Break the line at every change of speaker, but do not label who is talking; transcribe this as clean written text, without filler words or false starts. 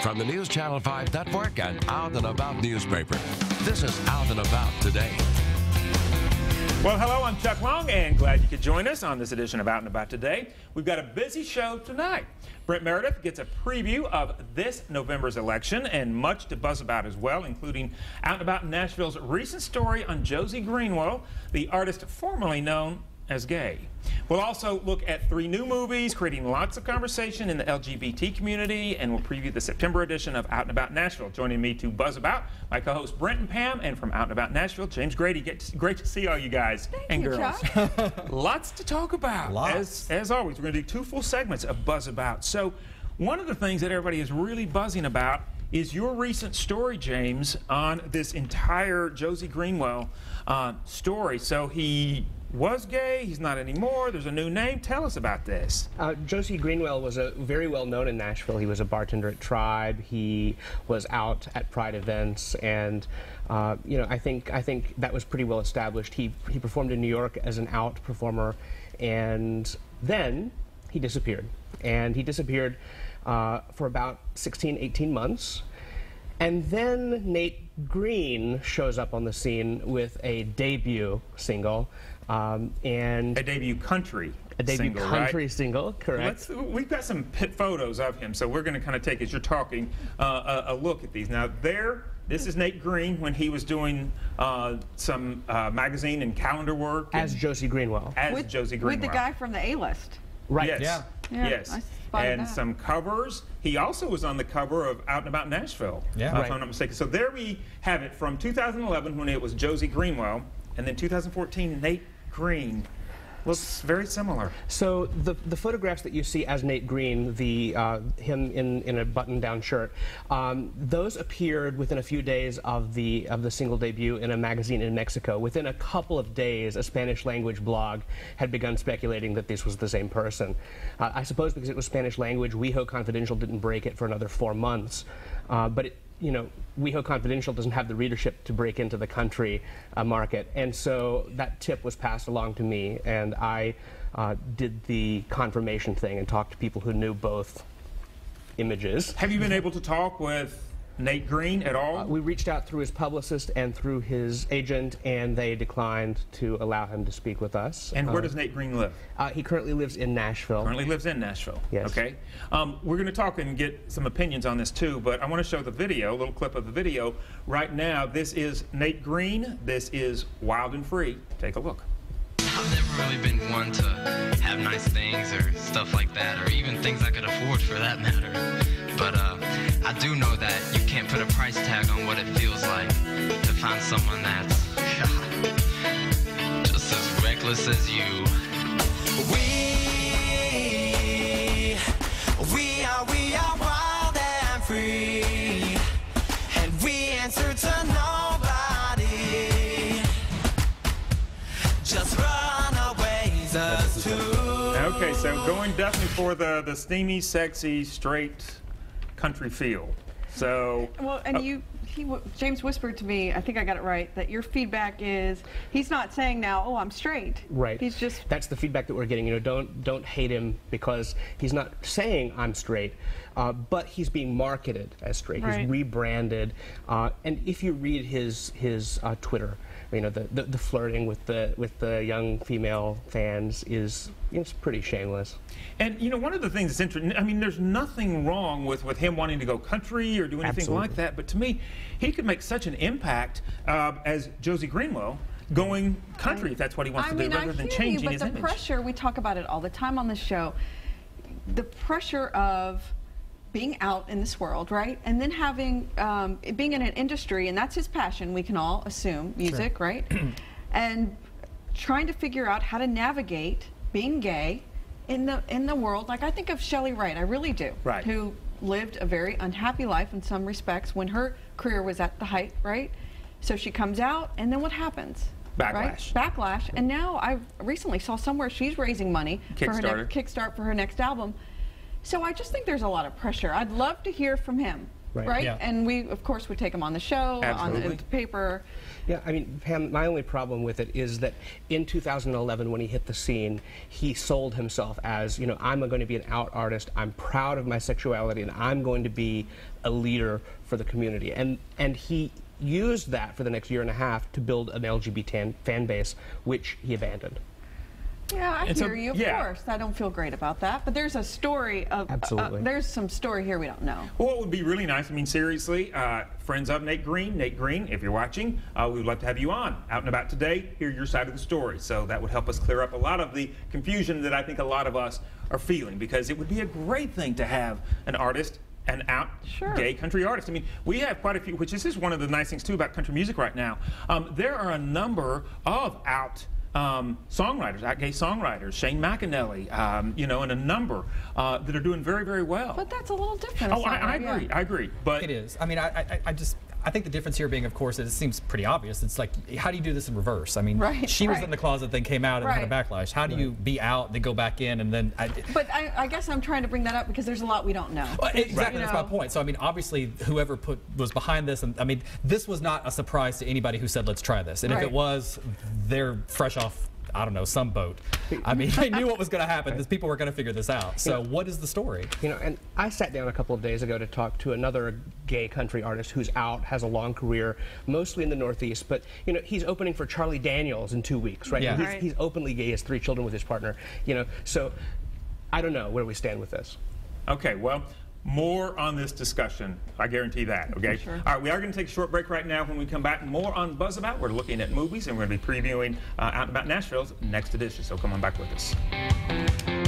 From the News Channel 5 Network and Out and About newspaper, this is Out and About Today.
Well, hello, I'm Chuck Long, and glad you could join us on this edition of Out and About Today. We've got a busy show tonight. Brent Meredith gets a preview of this November's election and much to buzz about as well, including Out and About Nashville's recent story on Josey Greenwell, the artist formerly known as gay. We'll also look at 3 new movies, creating lots of conversation in the LGBT community, and we'll preview the September edition of Out and About Nashville. Joining me to buzz about, my co-hosts Brent and Pam, and from Out and About Nashville, James Grady. Great to see all you guys and girls. Lots to talk about. As always, we're going to do 2 full segments of Buzz About. So one of the things that everybody is really buzzing about is your recent story, James, on this entire Josey Greenwell story. So he was gay, he's not anymore, there's a new name. Tell us about this.
Josey Greenwell was very well known in Nashville. He was a bartender at Tribe. He was out at Pride events, and you know, I think that was pretty well established. He performed in New York as an out performer, and then he disappeared. And he disappeared for about 18 months. And then Nate Green shows up on the scene with a debut single. And
a debut country
single, correct.
We've got some photos of him, so we're going to kind of take, as you're talking, a look at these. Now, this is Nate Green when he was doing some magazine and calendar work.
As Josey Greenwell.
Josey Greenwell.
With the guy from the A-List.
Right.
Yes.
Yeah.
Yes. And some covers. He also was on the cover of Out and About Nashville, if I'm not mistaken. So there we have it from 2011 when it was Josey Greenwell, and then 2014, Nate Green. Looks very similar. So
the photographs that you see as Nate Green, him in a button-down shirt, those appeared within a few days of the single debut in a magazine in Mexico. Within a couple of days, a Spanish-language blog had begun speculating that this was the same person. I suppose because it was Spanish language, WeHo Confidential didn't break it for another 4 months, but you know, WeHo Confidential doesn't have the readership to break into the country market, and so that tip was passed along to me, and I did the confirmation thing and talked to people who knew both images.
Have you been able to talk with Nate Green at all?
We reached out through his publicist and through his agent, and they declined to allow him to speak with us.
And where does Nate Green live?
He currently lives in Nashville.
Currently lives in Nashville.
Yes.
Okay. We're going to talk and get some opinions on this too, but I want to show the video, a little clip of the video right now. This is Nate Green. This is Wild and Free. Take a look.
I've never really been one to have nice things or stuff like that, or even things I could afford for that matter. But I do know that you can't put a price tag on what it feels like to find someone that's just as reckless as you. We are wild and free, and we answer to nobody. Just runaways us two.
Okay, so going definitely for the steamy, sexy, straight country feel. So
well, and James whispered to me, I think I got it right, that your feedback is he's not saying now, oh, I'm straight.
Right.
He's just,
that's the feedback that we're getting. You know, don't hate him because he's not saying I'm straight, but he's being marketed as straight.
Right.
He's rebranded, and if you read his Twitter, you know, the flirting with the young female fans is, it's pretty shameless.
And you know, one of the things that's interesting, I mean, there's nothing wrong with him wanting to go country or do anything like that, but to me, he could make such an impact as Josey Greenwell going country if that's what he wants to do, rather than changing his image.
But the pressure, we talk about it all the time on the show, the pressure of being out in this world, right? And then having, being in an industry, and that's his passion, we can all assume, music, sure, right? And trying to figure out how to navigate being gay in the world. Like, I think of Shelley Wright, I really do,
right,
who lived a very unhappy life in some respects when her career was at the height, right? So she comes out, and then what happens?
Backlash.
Right? Backlash. And now I recently saw somewhere she's raising money for her Kickstart for her next album. So I just think there's a lot of pressure. I'd love to hear from him.
Right.
Yeah. And we, of course, would take him on the show, on the paper.
Yeah, I mean, Pam, my only problem with it is that in 2011, when he hit the scene, he sold himself as, you know, I'm going to be an out artist, I'm proud of my sexuality, and I'm going to be a leader for the community. And he used that for the next year and a half to build an LGBT fan base, which he abandoned.
Yeah, I hear you, of course. I don't feel great about that. But there's a story of...
Absolutely.
There's some story here we don't know.
Well, what would be really nice, I mean, seriously, friends of Nate Green, if you're watching, we would love to have you on Out and About today, hear your side of the story. So that would help us clear up a lot of the confusion that I think a lot of us are feeling, because it would be a great thing to have an artist, an out gay country artist. I mean, we have quite a few, which this is one of the nice things, too, about country music right now. There are a number of out songwriters, gay songwriters, Shane McAnally, you know, and a number that are doing very, very well.
But that's a little different.
Oh, I agree. I agree. But
it is. I mean, I think the difference here being, of course, is it seems pretty obvious. It's like, how do you do this in reverse? I mean, she was in the closet, then came out and had a backlash. How do you be out, then go back in, and then...
But I guess I'm trying to bring that up because there's a lot we don't know.
Well, exactly, that's my point. So, I mean, obviously, whoever was behind this, and I mean, this was not a surprise to anybody who said, let's try this. And if it was, they're fresh off, I don't know, some boat. I mean, they knew what was going to happen. These people were going to figure this out. So what is the story?
You know, and I sat down a couple of days ago to talk to another gay country artist who's out, has a long career, mostly in the Northeast, but, you know, he's opening for Charlie Daniels in 2 weeks, right?
Yeah.
He's openly gay, has 3 children with his partner, you know, so I don't know where we stand with this.
Okay, well, more on this discussion, I guarantee that, okay?
Sure.
All right, we are going to take a short break right now. When we come back, more on Buzz About. We're looking at movies, and we're going to be previewing Out and About Nashville's next edition, so come on back with us.